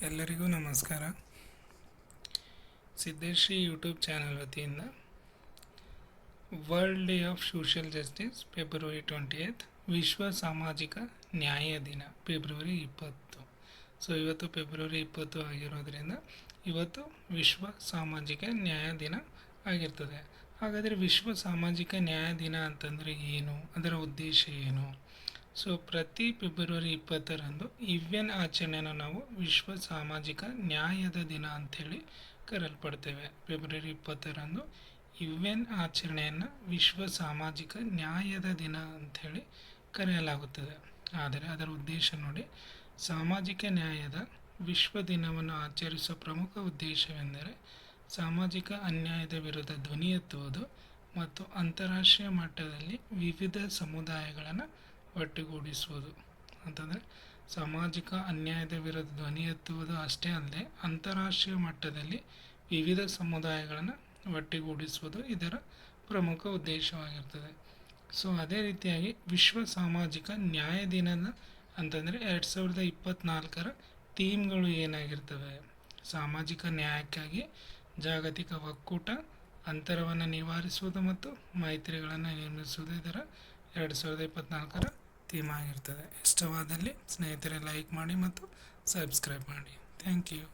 ಎಲ್ಲರಿಗೂ ನಮಸ್ಕಾರ. ಸಿದ್ದೇಶ್ರೀ YouTube channel ವತಿಯಿಂದ world day of social justice February 28 ವಿಶ್ವ ಸಾಮಾಜಿಕ ನ್ಯಾಯ ದಿನ ಫೆಬ್ರವರಿ 20. ಸೊ ಇವತ್ತು ಫೆಬ್ರವರಿ 20 ಆಗಿರೋದ್ರಿಂದ ಇವತ್ತು ವಿಶ್ವ ಸಾಮಾಜಿಕ ನ್ಯಾಯ ದಿನ ಆಗಿರ್ತದೆ. ಹಾಗಾದರೆ ವಿಶ್ವ ಸಾಮಾಜಿಕ ನ್ಯಾಯ ದಿನ ಅಂತಂದರೆ ಏನು, ಅದರ ಉದ್ದೇಶ ಏನು? ಸೊ ಪ್ರತಿ ಫೆಬ್ರವರಿ 20ರಂದು ಯುಎನ್ ಆಚರಣೆಯನ್ನು ನಾವು ವಿಶ್ವ ಸಾಮಾಜಿಕ ನ್ಯಾಯದ ದಿನ ಅಂಥೇಳಿ ಕರೆಯಲ್ಪಡ್ತೇವೆ. ಫೆಬ್ರವರಿ 20ರಂದು ಯುಎನ್ ಆಚರಣೆಯನ್ನು ವಿಶ್ವ ಸಾಮಾಜಿಕ ನ್ಯಾಯದ ದಿನ ಅಂಥೇಳಿ ಕರೆಯಲಾಗುತ್ತದೆ. ಆದರೆ ಅದರ ಉದ್ದೇಶ ನೋಡಿ, ಸಾಮಾಜಿಕ ನ್ಯಾಯದ ವಿಶ್ವ ದಿನವನ್ನು ಆಚರಿಸುವ ಪ್ರಮುಖ ಉದ್ದೇಶವೆಂದರೆ ಸಾಮಾಜಿಕ ಅನ್ಯಾಯದ ವಿರುದ್ಧ ಧ್ವನಿ ಎತ್ತುವುದು ಮತ್ತು ಅಂತಾರಾಷ್ಟ್ರೀಯ ಮಟ್ಟದಲ್ಲಿ ವಿವಿಧ ಸಮುದಾಯಗಳನ್ನು ಒಟ್ಟುಗೂಡಿಸುವುದು. ಅಂತಂದರೆ ಸಾಮಾಜಿಕ ಅನ್ಯಾಯದ ವಿರುದ್ಧ ಧ್ವನಿ ಎತ್ತುವುದು ಅಷ್ಟೇ ಅಲ್ಲದೆ ಅಂತಾರಾಷ್ಟ್ರೀಯ ಮಟ್ಟದಲ್ಲಿ ವಿವಿಧ ಸಮುದಾಯಗಳನ್ನು ಒಟ್ಟುಗೂಡಿಸುವುದು ಇದರ ಪ್ರಮುಖ ಉದ್ದೇಶವಾಗಿರ್ತದೆ. ಸೊ ಅದೇ ರೀತಿಯಾಗಿ ವಿಶ್ವ ಸಾಮಾಜಿಕ ನ್ಯಾಯ ದಿನದ ಅಂತಂದರೆ 2024ರ ಥೀಮ್ಗಳು ಏನಾಗಿರ್ತವೆ? ಸಾಮಾಜಿಕ ನ್ಯಾಯಕ್ಕಾಗಿ ಜಾಗತಿಕ ಒಕ್ಕೂಟ, ಅಂತರವನ್ನು ನಿವಾರಿಸುವುದು ಮತ್ತು ಮೈತ್ರಿಗಳನ್ನು ನಿರ್ಮಿಸುವುದು ಇದರ 2024ರ ಥೀಮ್ ಆಗಿರ್ತದೆ. ಇಷ್ಟವಾದಲ್ಲಿ ಸ್ನೇಹಿತರೆ ಲೈಕ್ ಮಾಡಿ ಮತ್ತು ಸಬ್ಸ್ಕ್ರೈಬ್ ಮಾಡಿ. Thank you.